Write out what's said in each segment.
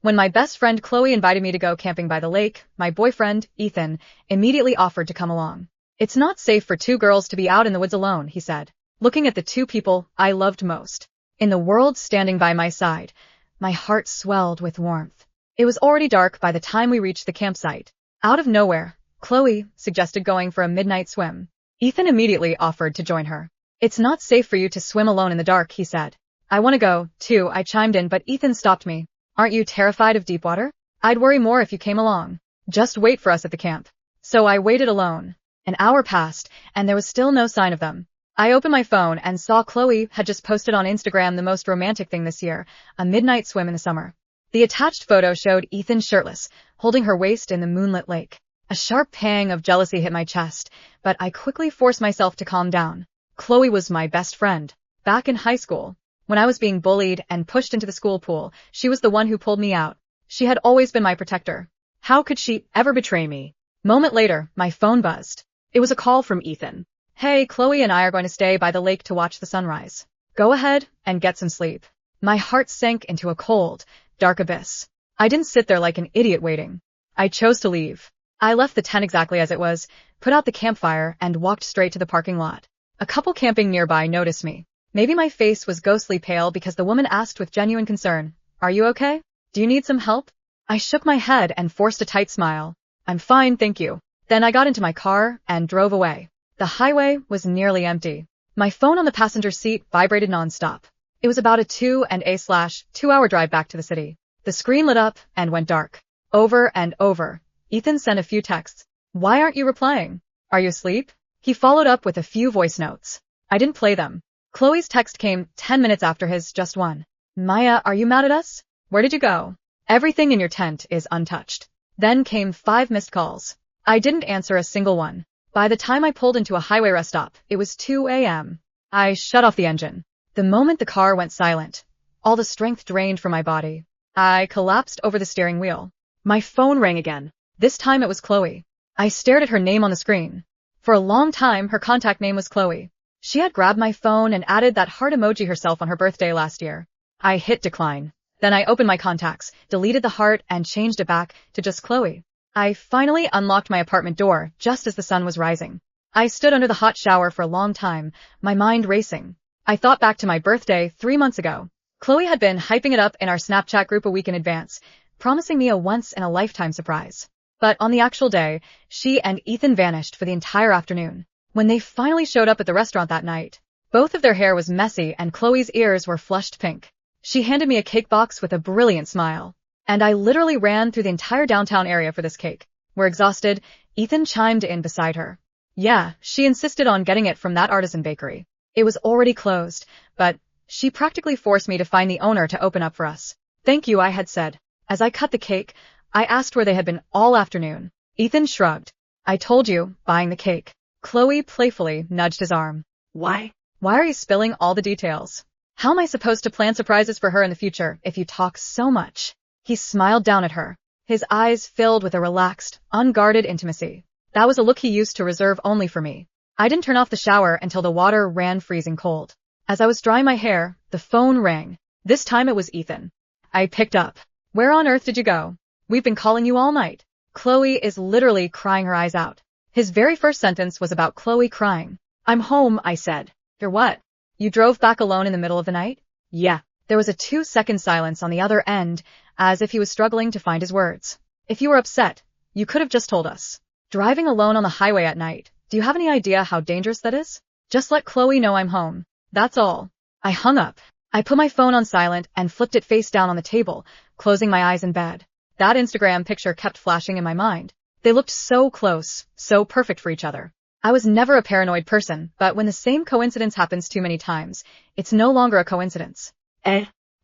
When my best friend Chloe invited me to go camping by the lake, my boyfriend, Ethan, immediately offered to come along. It's not safe for two girls to be out in the woods alone, he said, looking at the two people I loved most in the world standing by my side. My heart swelled with warmth. It was already dark by the time we reached the campsite. Out of nowhere, Chloe suggested going for a midnight swim. Ethan immediately offered to join her. It's not safe for you to swim alone in the dark, he said. I want to go, too, I chimed in, but Ethan stopped me. Aren't you terrified of deep water? I'd worry more if you came along. Just wait for us at the camp. So I waited alone. An hour passed, and there was still no sign of them. I opened my phone and saw Chloe had just posted on Instagram the most romantic thing this year, a midnight swim in the summer. The attached photo showed Ethan shirtless, holding her waist in the moonlit lake. A sharp pang of jealousy hit my chest, but I quickly forced myself to calm down. Chloe was my best friend. Back in high school, when I was being bullied and pushed into the school pool, she was the one who pulled me out. She had always been my protector. How could she ever betray me? Moment later, my phone buzzed. It was a call from Ethan. Hey, Chloe and I are going to stay by the lake to watch the sunrise. Go ahead and get some sleep. My heart sank into a cold, dark abyss. I didn't sit there like an idiot waiting. I chose to leave. I left the tent exactly as it was, put out the campfire, and walked straight to the parking lot. A couple camping nearby noticed me. Maybe my face was ghostly pale because the woman asked with genuine concern, "Are you okay? Do you need some help?" I shook my head and forced a tight smile. "I'm fine, thank you." Then I got into my car and drove away. The highway was nearly empty. My phone on the passenger seat vibrated nonstop. It was about a 2-hour drive back to the city. The screen lit up and went dark. Over and over. Ethan sent a few texts. Why aren't you replying? Are you asleep? He followed up with a few voice notes. I didn't play them. Chloe's text came 10 minutes after his just one. Maya, are you mad at us? Where did you go? Everything in your tent is untouched. Then came 5 missed calls. I didn't answer a single one. By the time I pulled into a highway rest stop, it was 2 a.m. I shut off the engine. The moment the car went silent, all the strength drained from my body. I collapsed over the steering wheel. My phone rang again. This time it was Chloe. I stared at her name on the screen. For a long time, her contact name was Chloe. She had grabbed my phone and added that heart emoji herself on her birthday last year. I hit decline. Then I opened my contacts, deleted the heart, and changed it back to just Chloe. I finally unlocked my apartment door just as the sun was rising. I stood under the hot shower for a long time, my mind racing. I thought back to my birthday 3 months ago. Chloe had been hyping it up in our Snapchat group a week in advance, promising me a once-in-a-lifetime surprise. But on the actual day, she and Ethan vanished for the entire afternoon. When they finally showed up at the restaurant that night, both of their hair was messy and Chloe's ears were flushed pink. She handed me a cake box with a brilliant smile. And I literally ran through the entire downtown area for this cake. We're exhausted. Ethan chimed in beside her. Yeah, she insisted on getting it from that artisan bakery. It was already closed, but she practically forced me to find the owner to open up for us. Thank you, I had said. As I cut the cake, I asked where they had been all afternoon. Ethan shrugged. I told you, buying the cake. Chloe playfully nudged his arm. Why? Why are you spilling all the details? How am I supposed to plan surprises for her in the future if you talk so much? He smiled down at her, his eyes filled with a relaxed, unguarded intimacy. That was a look he used to reserve only for me. I didn't turn off the shower until the water ran freezing cold. As I was drying my hair, the phone rang. This time it was Ethan. I picked up. Where on earth did you go? We've been calling you all night. Chloe is literally crying her eyes out. His very first sentence was about Chloe crying. I'm home, I said. You're what? You drove back alone in the middle of the night? Yeah. There was a 2-second silence on the other end, as if he was struggling to find his words. If you were upset, you could have just told us. Driving alone on the highway at night, do you have any idea how dangerous that is? Just let Chloe know I'm home. That's all. I hung up. I put my phone on silent and flipped it face down on the table, closing my eyes in bed. That Instagram picture kept flashing in my mind. They looked so close, so perfect for each other. I was never a paranoid person, but when the same coincidence happens too many times, it's no longer a coincidence.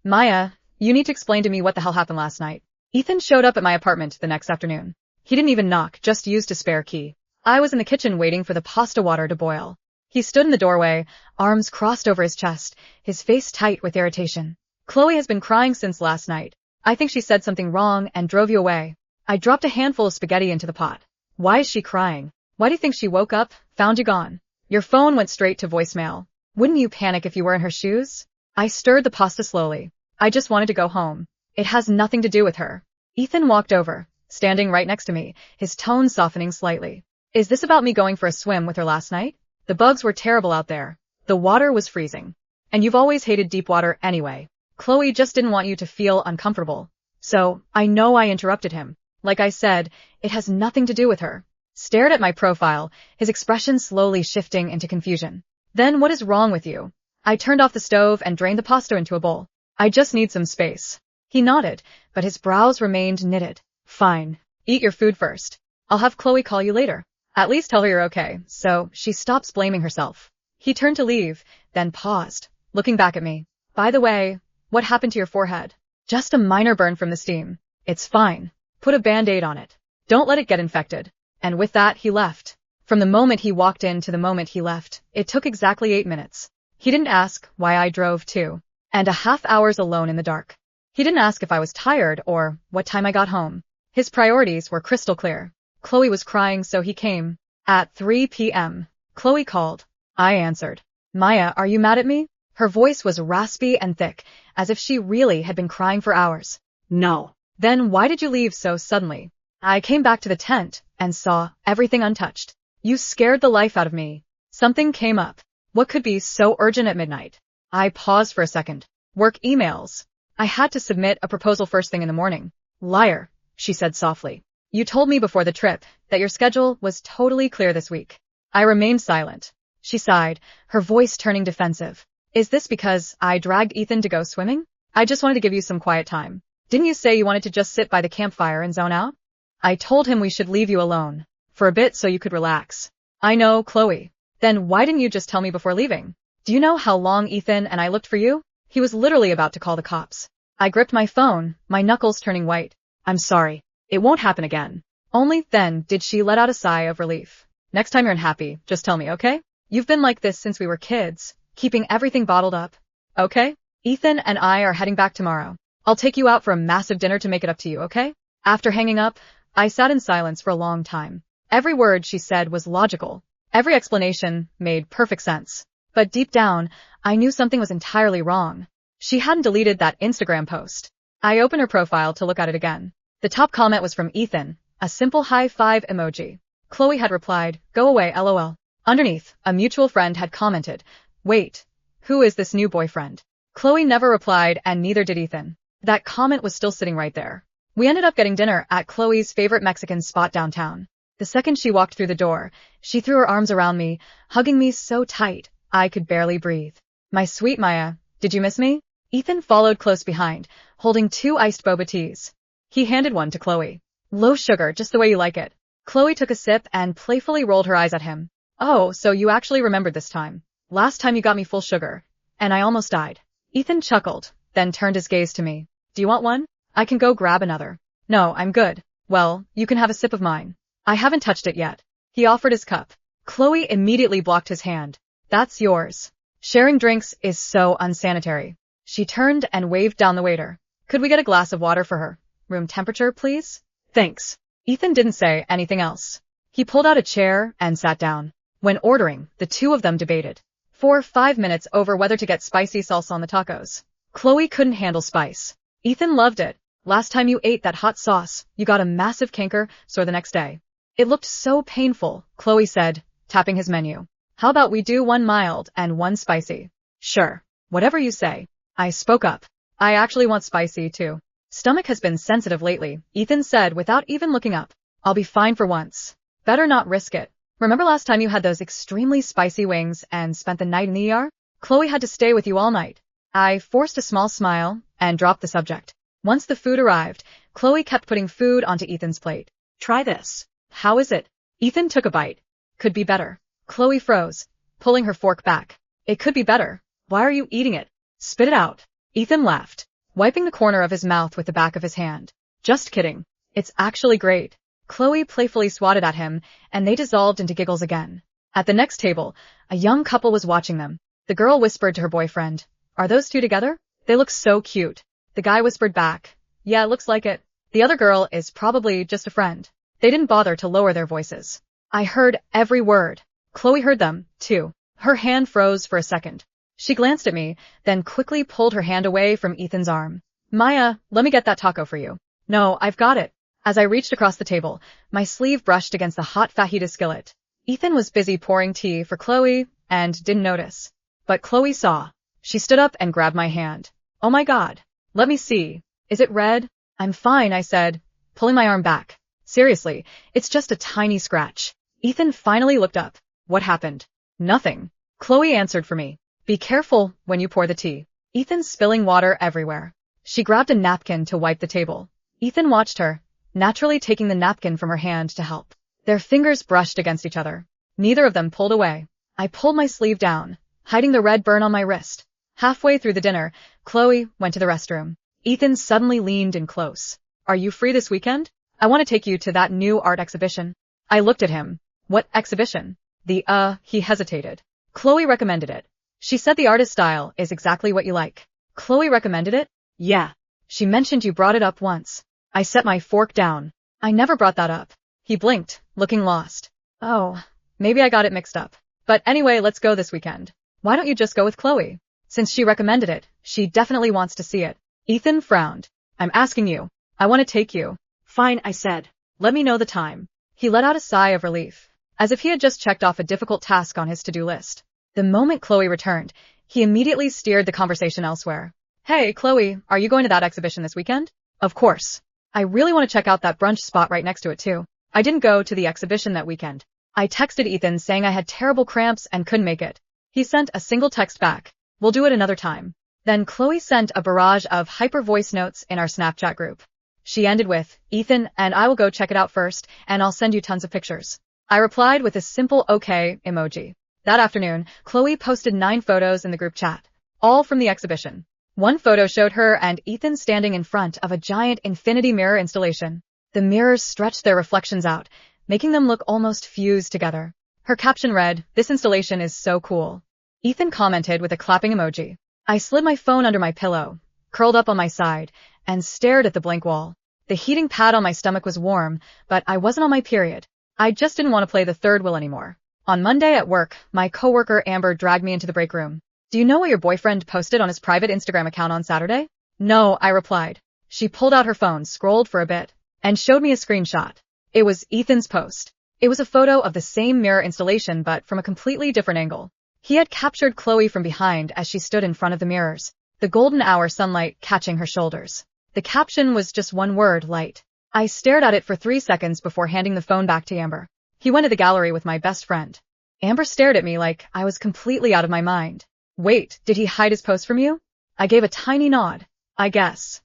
Maya, you need to explain to me what the hell happened last night. Ethan showed up at my apartment the next afternoon. He didn't even knock, just used a spare key. I was in the kitchen waiting for the pasta water to boil. He stood in the doorway, arms crossed over his chest, his face tight with irritation. Chloe has been crying since last night. I think she said something wrong and drove you away. I dropped a handful of spaghetti into the pot. Why is she crying? Why do you think she woke up, found you gone? Your phone went straight to voicemail. Wouldn't you panic if you were in her shoes? I stirred the pasta slowly. I just wanted to go home. It has nothing to do with her. Ethan walked over, standing right next to me, his tone softening slightly. Is this about me going for a swim with her last night? The bugs were terrible out there. The water was freezing. And you've always hated deep water anyway. Chloe just didn't want you to feel uncomfortable. So, I know I interrupted him. Like I said, it has nothing to do with her. Stared at my profile, his expression slowly shifting into confusion. Then what is wrong with you? I turned off the stove and drained the pasta into a bowl. I just need some space. He nodded, but his brows remained knitted. Fine. Eat your food first. I'll have Chloe call you later. At least tell her you're okay, so she stops blaming herself. He turned to leave, then paused, looking back at me. By the way, what happened to your forehead? Just a minor burn from the steam. It's fine. Put a band-aid on it. Don't let it get infected. And with that, he left. From the moment he walked in to the moment he left, it took exactly 8 minutes. He didn't ask why I drove 2.5 hours alone in the dark. He didn't ask if I was tired or what time I got home. His priorities were crystal clear. Chloe was crying, so he came. At 3 p.m. Chloe called. I answered. Maya, are you mad at me? Her voice was raspy and thick, as if she really had been crying for hours. No. Then why did you leave so suddenly? I came back to the tent and saw everything untouched. You scared the life out of me. Something came up. What could be so urgent at midnight? I paused for a second. Work emails. I had to submit a proposal first thing in the morning. Liar, she said softly. You told me before the trip that your schedule was totally clear this week. I remained silent. She sighed, her voice turning defensive. Is this because I dragged Ethan to go swimming? I just wanted to give you some quiet time. Didn't you say you wanted to just sit by the campfire and zone out? I told him we should leave you alone for a bit so you could relax. I know, Chloe. Then why didn't you just tell me before leaving? Do you know how long Ethan and I looked for you? He was literally about to call the cops. I gripped my phone, my knuckles turning white. I'm sorry. It won't happen again. Only then did she let out a sigh of relief. Next time you're unhappy, just tell me, okay? You've been like this since we were kids, keeping everything bottled up. Okay? Ethan and I are heading back tomorrow. I'll take you out for a massive dinner to make it up to you, okay? After hanging up, I sat in silence for a long time. Every word she said was logical. Every explanation made perfect sense. But deep down, I knew something was entirely wrong. She hadn't deleted that Instagram post. I opened her profile to look at it again. The top comment was from Ethan, a simple high five emoji. Chloe had replied, go away lol. Underneath, a mutual friend had commented, wait, who is this new boyfriend? Chloe never replied and neither did Ethan. That comment was still sitting right there. We ended up getting dinner at Chloe's favorite Mexican spot downtown. The second she walked through the door, she threw her arms around me, hugging me so tight, I could barely breathe. My sweet Maya, did you miss me? Ethan followed close behind, holding 2 iced boba teas. He handed one to Chloe. Low sugar, just the way you like it. Chloe took a sip and playfully rolled her eyes at him. Oh, so you actually remembered this time. Last time you got me full sugar. And I almost died. Ethan chuckled, then turned his gaze to me. Do you want one? I can go grab another. No, I'm good. Well, you can have a sip of mine. I haven't touched it yet. He offered his cup. Chloe immediately blocked his hand. That's yours. Sharing drinks is so unsanitary. She turned and waved down the waiter. Could we get a glass of water for her? Room temperature, please? Thanks. Ethan didn't say anything else. He pulled out a chair and sat down. When ordering, the two of them debated for 5 minutes over whether to get spicy salsa on the tacos. Chloe couldn't handle spice. Ethan loved it. Last time you ate that hot sauce, you got a massive canker sore the next day. It looked so painful, Chloe said, tapping his menu. How about we do 1 mild and 1 spicy? Sure. Whatever you say. I spoke up. I actually want spicy too. Stomach has been sensitive lately, Ethan said without even looking up. I'll be fine for once. Better not risk it. Remember last time you had those extremely spicy wings and spent the night in the ER? Chloe had to stay with you all night. I forced a small smile and dropped the subject. Once the food arrived, Chloe kept putting food onto Ethan's plate. Try this. How is it? Ethan took a bite. Could be better. Chloe froze, pulling her fork back. It could be better. Why are you eating it? Spit it out. Ethan laughed, wiping the corner of his mouth with the back of his hand. Just kidding. It's actually great. Chloe playfully swatted at him, and they dissolved into giggles again. At the next table, a young couple was watching them. The girl whispered to her boyfriend, "Are those two together? They look so cute." The guy whispered back, "Yeah, it looks like it. The other girl is probably just a friend." They didn't bother to lower their voices. I heard every word. Chloe heard them, too. Her hand froze for a second. She glanced at me, then quickly pulled her hand away from Ethan's arm. Maya, let me get that taco for you. No, I've got it. As I reached across the table, my sleeve brushed against the hot fajita skillet. Ethan was busy pouring tea for Chloe and didn't notice. But Chloe saw. She stood up and grabbed my hand. Oh my God. Let me see. Is it red? I'm fine, I said, pulling my arm back. Seriously, it's just a tiny scratch. Ethan finally looked up. What happened? Nothing. Chloe answered for me. Be careful when you pour the tea. Ethan's spilling water everywhere. She grabbed a napkin to wipe the table. Ethan watched her, naturally taking the napkin from her hand to help. Their fingers brushed against each other. Neither of them pulled away. I pulled my sleeve down, hiding the red burn on my wrist. Halfway through the dinner, Chloe went to the restroom. Ethan suddenly leaned in close. Are you free this weekend? I want to take you to that new art exhibition. I looked at him. What exhibition? He hesitated. Chloe recommended it. She said the artist style is exactly what you like. Chloe recommended it? Yeah. She mentioned you brought it up once. I set my fork down. I never brought that up. He blinked, looking lost. Oh, maybe I got it mixed up. But anyway, let's go this weekend. Why don't you just go with Chloe? Since she recommended it, she definitely wants to see it. Ethan frowned. I'm asking you. I want to take you. Fine, I said. Let me know the time. He let out a sigh of relief, as if he had just checked off a difficult task on his to-do list. The moment Chloe returned, he immediately steered the conversation elsewhere. Hey, Chloe, are you going to that exhibition this weekend? Of course. I really want to check out that brunch spot right next to it too. I didn't go to the exhibition that weekend. I texted Ethan saying I had terrible cramps and couldn't make it. He sent a single text back. We'll do it another time. Then Chloe sent a barrage of hyper voice notes in our Snapchat group. She ended with, Ethan and I will go check it out first, and I'll send you tons of pictures. I replied with a simple okay emoji. That afternoon, Chloe posted 9 photos in the group chat, all from the exhibition. One photo showed her and Ethan standing in front of a giant infinity mirror installation. The mirrors stretched their reflections out, making them look almost fused together. Her caption read, "This installation is so cool." Ethan commented with a clapping emoji. I slid my phone under my pillow, curled up on my side, and stared at the blank wall. The heating pad on my stomach was warm, but I wasn't on my period. I just didn't want to play the third wheel anymore. On Monday at work, my coworker Amber dragged me into the break room. Do you know what your boyfriend posted on his private Instagram account on Saturday? No, I replied. She pulled out her phone, scrolled for a bit, and showed me a screenshot. It was Ethan's post. It was a photo of the same mirror installation but from a completely different angle. He had captured Chloe from behind as she stood in front of the mirrors, the golden hour sunlight catching her shoulders. The caption was just one word, light. I stared at it for 3 seconds before handing the phone back to Amber. He went to the gallery with my best friend. Amber stared at me like I was completely out of my mind. Wait, did he hide his post from you? I gave a tiny nod. I guess.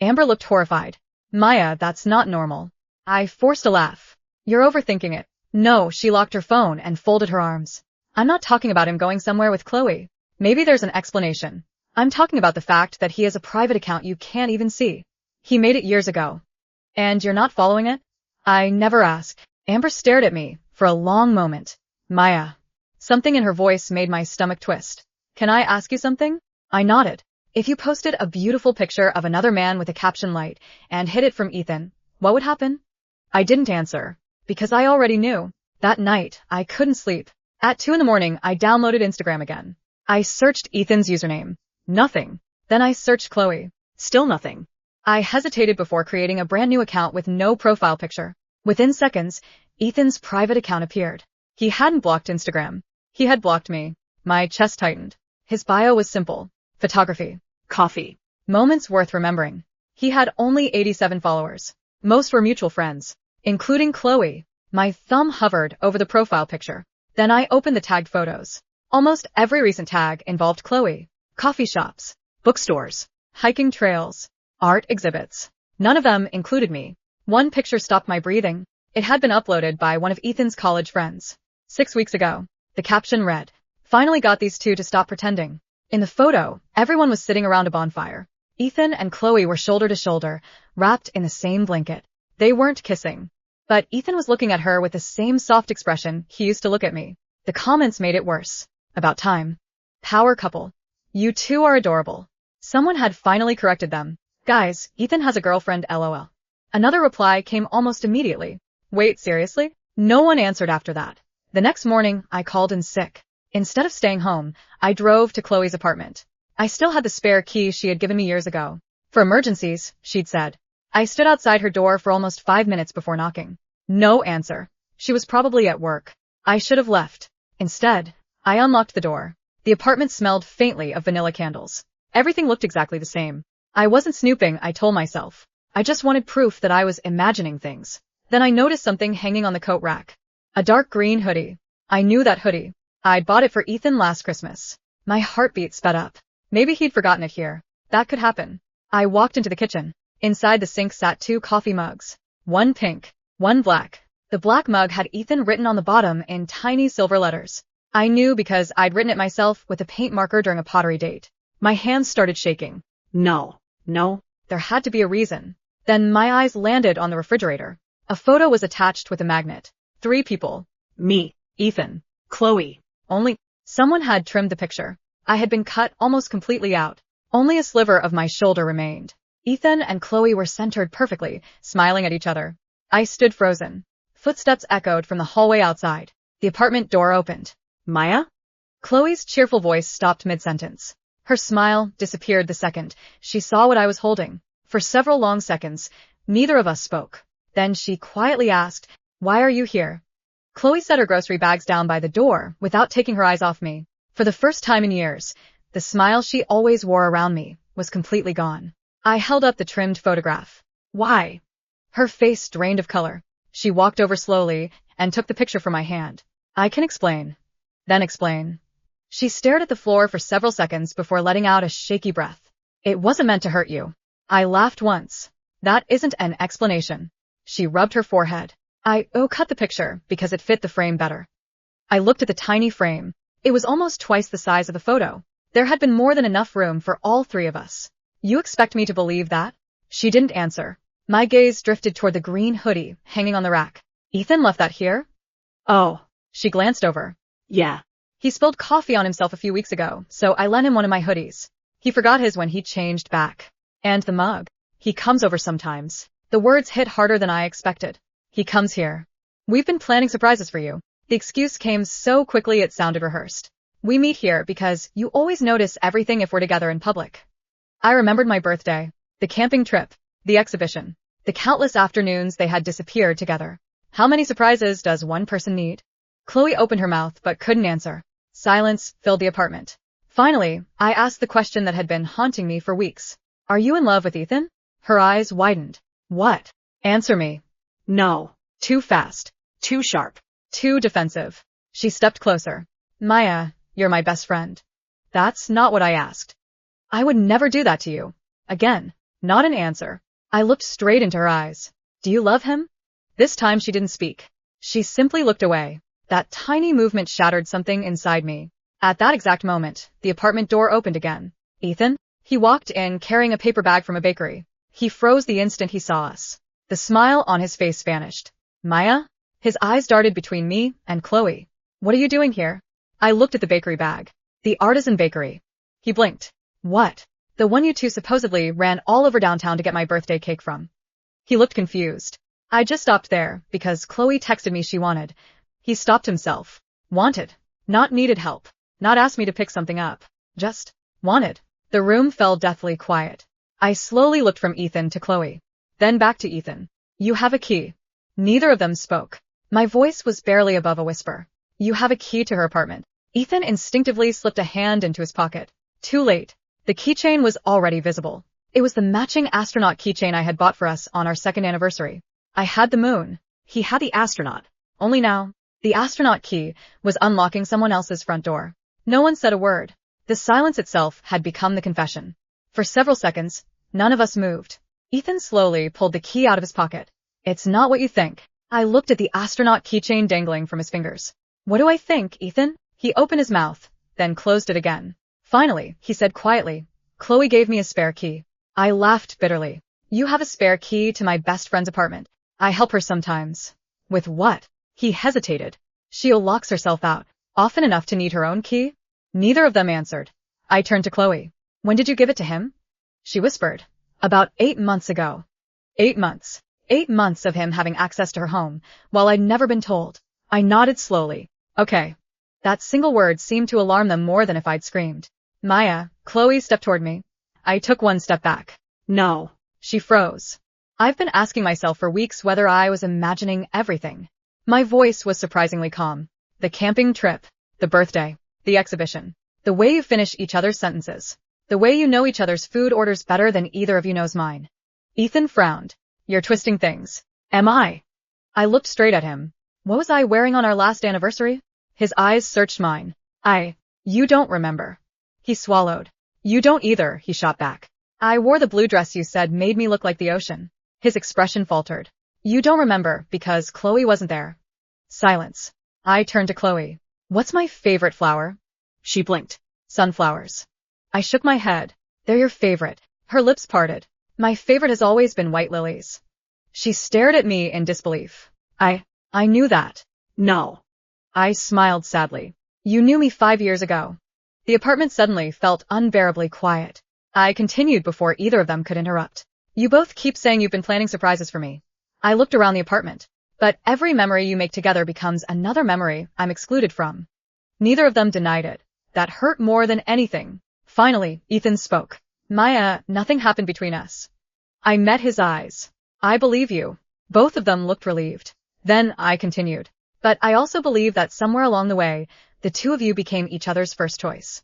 Amber looked horrified. Maya, that's not normal. I forced a laugh. You're overthinking it. No, she locked her phone and folded her arms. I'm not talking about him going somewhere with Chloe. Maybe there's an explanation. I'm talking about the fact that he has a private account you can't even see. He made it years ago. And you're not following it? I never ask. Amber stared at me for a long moment. Maya. Something in her voice made my stomach twist. Can I ask you something? I nodded. If you posted a beautiful picture of another man with a caption light and hid it from Ethan, what would happen? I didn't answer, because I already knew. That night, I couldn't sleep. At 2 a.m, I downloaded Instagram again. I searched Ethan's username. Nothing. Then I searched Chloe. Still nothing. I hesitated before creating a brand new account with no profile picture. Within seconds, Ethan's private account appeared. He hadn't blocked Instagram. He had blocked me. My chest tightened. His bio was simple. Photography. Coffee. Moments worth remembering. He had only 87 followers. Most were mutual friends, including Chloe. My thumb hovered over the profile picture. Then I opened the tagged photos. Almost every recent tag involved Chloe. Coffee shops, bookstores, hiking trails, art exhibits. None of them included me. One picture stopped my breathing. It had been uploaded by one of Ethan's college friends. 6 weeks ago. The caption read, "Finally got these two to stop pretending." In the photo, everyone was sitting around a bonfire. Ethan and Chloe were shoulder to shoulder, wrapped in the same blanket. They weren't kissing. But Ethan was looking at her with the same soft expression he used to look at me. The comments made it worse. About time. Power couple. You two are adorable. Someone had finally corrected them. Guys, Ethan has a girlfriend, LOL. Another reply came almost immediately. Wait, seriously? No one answered after that. The next morning, I called in sick. Instead of staying home, I drove to Chloe's apartment. I still had the spare key she had given me years ago. For emergencies, she'd said. I stood outside her door for almost 5 minutes before knocking. No answer. She was probably at work. I should have left. Instead, I unlocked the door. The apartment smelled faintly of vanilla candles. Everything looked exactly the same. I wasn't snooping, I told myself. I just wanted proof that I was imagining things. Then I noticed something hanging on the coat rack. A dark green hoodie. I knew that hoodie. I'd bought it for Ethan last Christmas. My heartbeat sped up. Maybe he'd forgotten it here. That could happen. I walked into the kitchen. Inside the sink sat 2 coffee mugs. One pink, one black. The black mug had Ethan written on the bottom in tiny silver letters. I knew because I'd written it myself with a paint marker during a pottery date. My hands started shaking. No. There had to be a reason. Then my eyes landed on the refrigerator. A photo was attached with a magnet. 3 people. Me, Ethan, Chloe. Only someone had trimmed the picture. I had been cut almost completely out. Only a sliver of my shoulder remained. Ethan and Chloe were centered perfectly, smiling at each other. I stood frozen. Footsteps echoed from the hallway outside. The apartment door opened. Maya? Chloe's cheerful voice stopped mid-sentence. Her smile disappeared the second she saw what I was holding. For several long seconds, neither of us spoke. Then she quietly asked, "Why are you here?" Chloe set her grocery bags down by the door without taking her eyes off me. For the first time in years, the smile she always wore around me was completely gone. I held up the trimmed photograph. Why? Her face drained of color. She walked over slowly and took the picture from my hand. I can explain. Then explain. She stared at the floor for several seconds before letting out a shaky breath. It wasn't meant to hurt you. I laughed once. That isn't an explanation. She rubbed her forehead. I cut the picture because it fit the frame better. I looked at the tiny frame. It was almost twice the size of the photo. There had been more than enough room for all 3 of us. You expect me to believe that? She didn't answer. My gaze drifted toward the green hoodie hanging on the rack. Ethan left that here? Oh. She glanced over. Yeah. He spilled coffee on himself a few weeks ago, so I lent him one of my hoodies. He forgot his when he changed back. And the mug. He comes over sometimes. The words hit harder than I expected. He comes here. We've been planning surprises for you. The excuse came so quickly it sounded rehearsed. We meet here because you always notice everything if we're together in public. I remembered my birthday, the camping trip, the exhibition, the countless afternoons they had disappeared together. How many surprises does one person need? Chloe opened her mouth but couldn't answer. Silence filled the apartment. Finally, I asked the question that had been haunting me for weeks. Are you in love with Ethan? Her eyes widened. What? Answer me. No. Too fast. Too sharp. Too defensive. She stepped closer. Maya, you're my best friend. That's not what I asked. I would never do that to you. Again, not an answer. I looked straight into her eyes. Do you love him? This time she didn't speak. She simply looked away. That tiny movement shattered something inside me. At that exact moment, the apartment door opened again. Ethan? He walked in carrying a paper bag from a bakery. He froze the instant he saw us. The smile on his face vanished. Maya? His eyes darted between me and Chloe. What are you doing here? I looked at the bakery bag. The artisan bakery. He blinked. What? The one you two supposedly ran all over downtown to get my birthday cake from. He looked confused. I just stopped there because Chloe texted me she wanted. He stopped himself. Wanted. Not needed help. Not asked me to pick something up. Just wanted. The room fell deathly quiet. I slowly looked from Ethan to Chloe. Then back to Ethan. You have a key. Neither of them spoke. My voice was barely above a whisper. You have a key to her apartment. Ethan instinctively slipped a hand into his pocket. Too late. The keychain was already visible. It was the matching astronaut keychain I had bought for us on our 2nd anniversary. I had the moon. He had the astronaut. Only now, the astronaut key was unlocking someone else's front door. No one said a word. The silence itself had become the confession. For several seconds, none of us moved. Ethan slowly pulled the key out of his pocket. It's not what you think. I looked at the astronaut keychain dangling from his fingers. What do I think, Ethan? He opened his mouth, then closed it again. Finally, he said quietly, Chloe gave me a spare key. I laughed bitterly. You have a spare key to my best friend's apartment. I help her sometimes. With what? He hesitated. She locks herself out, often enough to need her own key? Neither of them answered. I turned to Chloe. When did you give it to him? She whispered. About 8 months ago. 8 months. 8 months of him having access to her home, while I'd never been told. I nodded slowly. Okay. That single word seemed to alarm them more than if I'd screamed. Maya, Chloe stepped toward me. I took one step back. No. She froze. I've been asking myself for weeks whether I was imagining everything. My voice was surprisingly calm. The camping trip, the birthday, the exhibition, the way you finish each other's sentences, the way you know each other's food orders better than either of you knows mine. Ethan frowned. You're twisting things. Am I? I looked straight at him. What was I wearing on our last anniversary? His eyes searched mine. You don't remember. He swallowed. You don't either, he shot back. I wore the blue dress you said made me look like the ocean. His expression faltered. You don't remember because Chloe wasn't there. Silence. I turned to Chloe. What's my favorite flower? She blinked. Sunflowers. I shook my head. They're your favorite. Her lips parted. My favorite has always been white lilies. She stared at me in disbelief. I knew that. No. I smiled sadly. You knew me 5 years ago. The apartment suddenly felt unbearably quiet. I continued before either of them could interrupt. You both keep saying you've been planning surprises for me. I looked around the apartment. But every memory you make together becomes another memory I'm excluded from. Neither of them denied it. That hurt more than anything. Finally, Ethan spoke. Maya, nothing happened between us. I met his eyes. I believe you. Both of them looked relieved. Then I continued. But I also believe that somewhere along the way, the two of you became each other's first choice.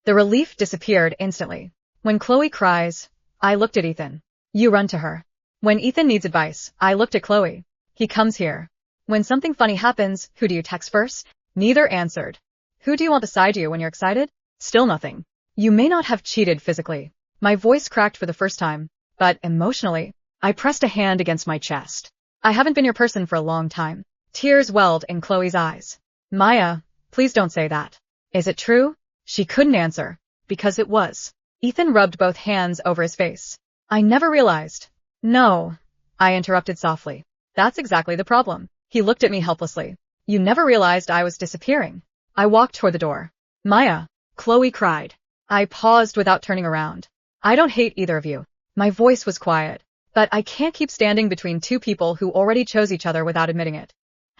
The relief disappeared instantly. When Chloe cries, I looked at Ethan. You run to her. When Ethan needs advice, I looked at Chloe. He comes here. When something funny happens, who do you text first? Neither answered. Who do you want beside you when you're excited? Still nothing. You may not have cheated physically. My voice cracked for the first time, but emotionally, I pressed a hand against my chest. I haven't been your person for a long time. Tears welled in Chloe's eyes. Maya, please don't say that. Is it true? She couldn't answer, because it was. Ethan rubbed both hands over his face. I never realized. No, I interrupted softly. That's exactly the problem. He looked at me helplessly. You never realized I was disappearing. I walked toward the door. Maya, Chloe cried. I paused without turning around. I don't hate either of you. My voice was quiet. But I can't keep standing between two people who already chose each other without admitting it.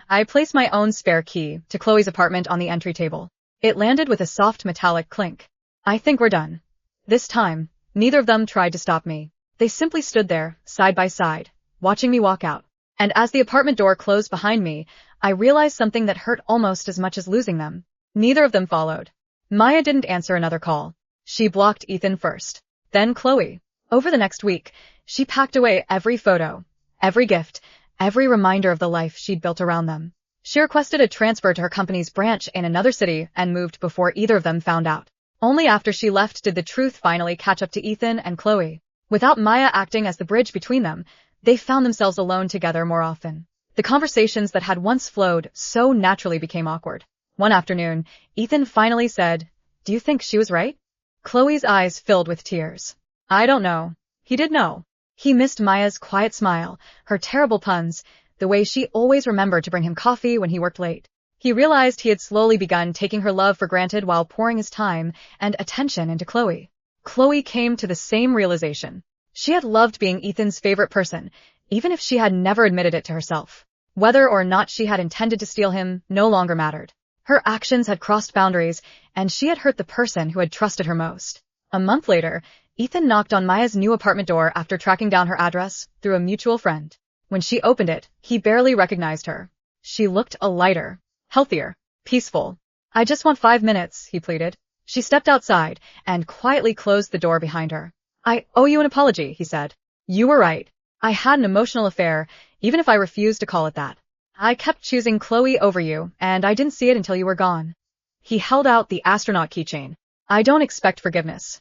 I placed my own spare key to Chloe's apartment on the entry table. It landed with a soft metallic clink. I think we're done. This time, neither of them tried to stop me. They simply stood there, side by side, watching me walk out. And as the apartment door closed behind me, I realized something that hurt almost as much as losing them. Neither of them followed. Maya didn't answer another call. She blocked Ethan first. Then Chloe. Over the next week, she packed away every photo, every gift, every reminder of the life she'd built around them. She requested a transfer to her company's branch in another city and moved before either of them found out. Only after she left did the truth finally catch up to Ethan and Chloe. Without Maya acting as the bridge between them, they found themselves alone together more often. The conversations that had once flowed so naturally became awkward. One afternoon, Ethan finally said, Do you think she was right? Chloe's eyes filled with tears. I don't know. He did know. He missed Maya's quiet smile, her terrible puns, the way she always remembered to bring him coffee when he worked late. He realized he had slowly begun taking her love for granted while pouring his time and attention into Chloe. Chloe came to the same realization. She had loved being Ethan's favorite person, even if she had never admitted it to herself. Whether or not she had intended to steal him no longer mattered. Her actions had crossed boundaries, and she had hurt the person who had trusted her most. A month later, Ethan knocked on Maya's new apartment door after tracking down her address through a mutual friend. When she opened it, he barely recognized her. She looked a lighter, healthier, peaceful. I just want 5 minutes, he pleaded. She stepped outside and quietly closed the door behind her. I owe you an apology, he said. You were right. I had an emotional affair, even if I refused to call it that. I kept choosing Chloe over you, and I didn't see it until you were gone. He held out the astronaut keychain. I don't expect forgiveness.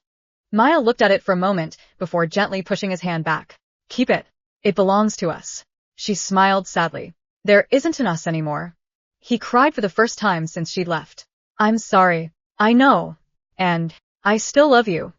Maya looked at it for a moment before gently pushing his hand back. Keep it. It belongs to us. She smiled sadly. There isn't an us anymore. He cried for the first time since she'd left. I'm sorry. I know. And I still love you.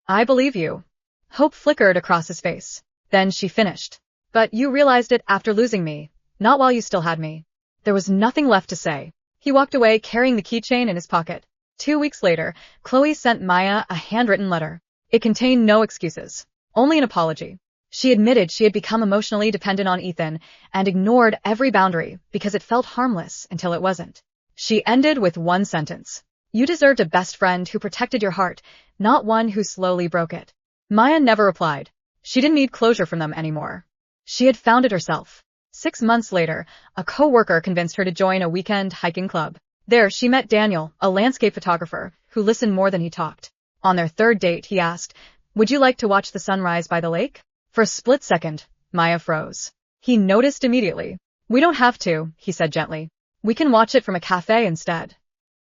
I believe you. Hope flickered across his face. Then she finished. But you realized it after losing me, not while you still had me. There was nothing left to say. He walked away carrying the keychain in his pocket. 2 weeks later, Chloe sent Maya a handwritten letter. It contained no excuses, only an apology. She admitted she had become emotionally dependent on Ethan and ignored every boundary because it felt harmless until it wasn't. She ended with one sentence. You deserved a best friend who protected your heart, not one who slowly broke it. Maya never replied. She didn't need closure from them anymore. She had found it herself. 6 months later, a co-worker convinced her to join a weekend hiking club. There, she met Daniel, a landscape photographer, who listened more than he talked. On their third date, he asked, "Would you like to watch the sunrise by the lake?" For a split second, Maya froze. He noticed immediately. "We don't have to," he said gently. "We can watch it from a cafe instead."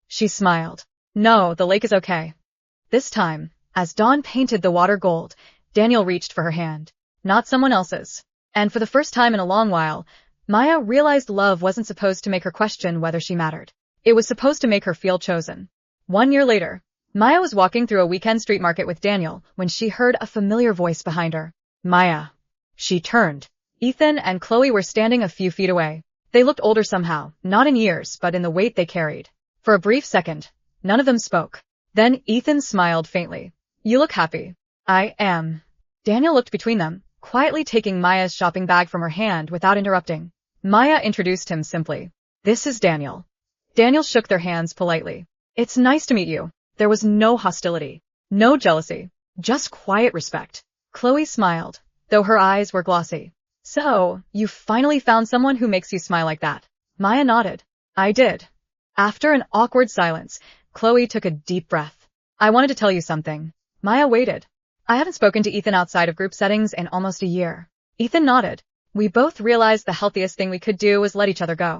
She smiled. "No, the lake is okay." This time, as dawn painted the water gold, Daniel reached for her hand. Not someone else's. And for the first time in a long while, Maya realized love wasn't supposed to make her question whether she mattered. It was supposed to make her feel chosen. 1 year later, Maya was walking through a weekend street market with Daniel when she heard a familiar voice behind her. "Maya." She turned. Ethan and Chloe were standing a few feet away. They looked older somehow, not in years, but in the weight they carried. For a brief second, none of them spoke. Then Ethan smiled faintly. "You look happy." "I am." Daniel looked between them, quietly taking Maya's shopping bag from her hand without interrupting. Maya introduced him simply. "This is Daniel." Daniel shook their hands politely. "It's nice to meet you." There was no hostility, no jealousy, just quiet respect. Chloe smiled, though her eyes were glossy. "So, you finally found someone who makes you smile like that?" Maya nodded. "I did." After an awkward silence, Chloe took a deep breath. "I wanted to tell you something." Maya waited. "I haven't spoken to Ethan outside of group settings in almost a year." Ethan nodded. "We both realized the healthiest thing we could do was let each other go."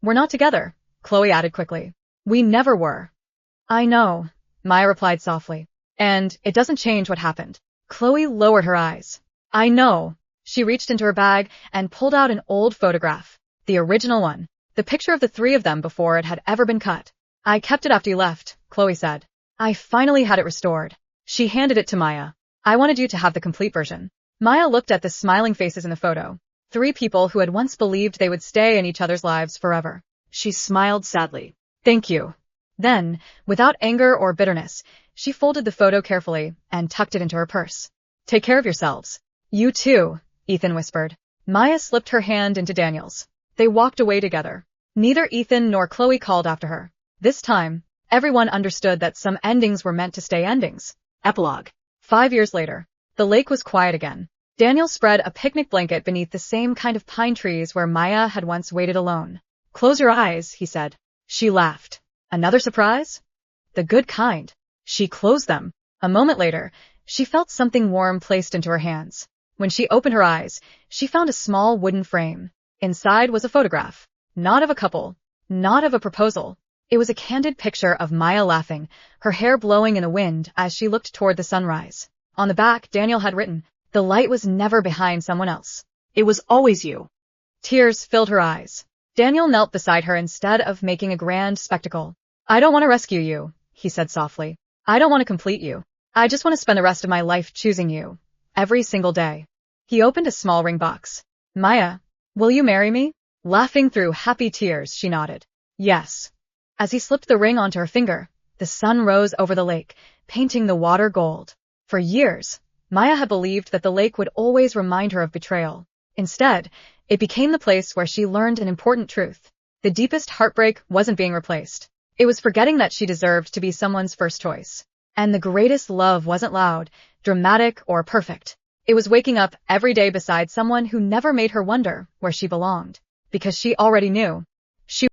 "We're not together," Chloe added quickly. "We never were." "I know," Maya replied softly. "And it doesn't change what happened." Chloe lowered her eyes. "I know." She reached into her bag and pulled out an old photograph. The original one. The picture of the three of them before it had ever been cut. "I kept it after you left," Chloe said. "I finally had it restored." She handed it to Maya. "I wanted you to have the complete version." Maya looked at the smiling faces in the photo. 3 people who had once believed they would stay in each other's lives forever. She smiled sadly. "Thank you." Then, without anger or bitterness, she folded the photo carefully and tucked it into her purse. "Take care of yourselves." "You too," Ethan whispered. Maya slipped her hand into Daniel's. They walked away together. Neither Ethan nor Chloe called after her. This time, everyone understood that some endings were meant to stay endings. Epilogue. 5 years later, the lake was quiet again. Daniel spread a picnic blanket beneath the same kind of pine trees where Maya had once waited alone. "Close your eyes," he said. She laughed. "Another surprise?" "The good kind." She closed them. A moment later, she felt something warm placed into her hands. When she opened her eyes, she found a small wooden frame. Inside was a photograph. Not of a couple. Not of a proposal. It was a candid picture of Maya laughing, her hair blowing in the wind as she looked toward the sunrise. On the back, Daniel had written, "The light was never behind someone else. It was always you." Tears filled her eyes. Daniel knelt beside her instead of making a grand spectacle. "I don't want to rescue you," he said softly. "I don't want to complete you. I just want to spend the rest of my life choosing you. Every single day." He opened a small ring box. "Maya, will you marry me?" Laughing through happy tears, she nodded. "Yes." As he slipped the ring onto her finger, the sun rose over the lake, painting the water gold. For years, Maya had believed that the lake would always remind her of betrayal. Instead, it became the place where she learned an important truth. The deepest heartbreak wasn't being replaced. It was forgetting that she deserved to be someone's first choice. And the greatest love wasn't loud, dramatic, or perfect. It was waking up every day beside someone who never made her wonder where she belonged. Because she already knew.